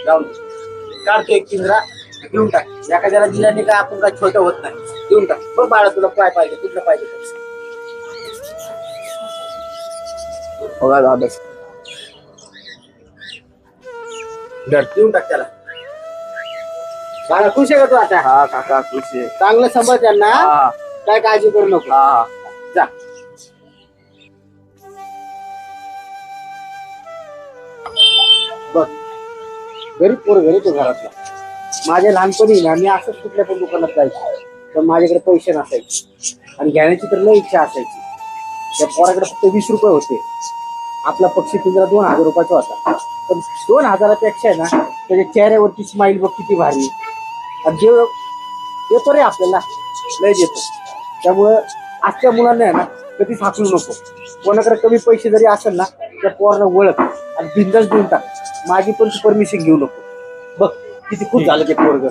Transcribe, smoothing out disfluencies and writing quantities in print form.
जाऊन काढतो एक पिंजरा देऊन टाक. एखाद्याला दिल्याने काय आपण काय छोटं होत नाही. देऊन टाक. बघ बाळा तुला काय पाहिजे कुठलं पाहिजे बघा दादा देऊन टाक त्याला. बाळा खुश आहे का तू आता? हा काका खुश आहे. चांगलं सांभाळ त्यांना. हा काय काळजी करू नको. हा जा. बघ गरीब पोर घरी तो घरातला. माझ्या लहानपणी ना मी असंच कुठल्या पण दुकानात जायचो पण माझ्याकडे पैसे नसायचे आणि घेण्याची तर लई इच्छा असायची. त्या पोराकडे फक्त 20 रुपये होते. आपला पक्षी पिंजरा 2000 रुपयाचा होता. पण 2000पेक्षा ना त्याच्या चेहऱ्यावरती स्माईल बघ किती भारी. आणि जे देतो रे आपल्याला लय देतो. त्यामुळं आजच्या मुलांना आहे ना कधीच हाकलू नको. कोणाकडे कमी पैसे जरी असेल ना त्या पोराला ओळख आणि बिंदास देऊन टाक. माझी पण परमिशन घेऊ नको. बघ किती खूप झालं ते पोरग.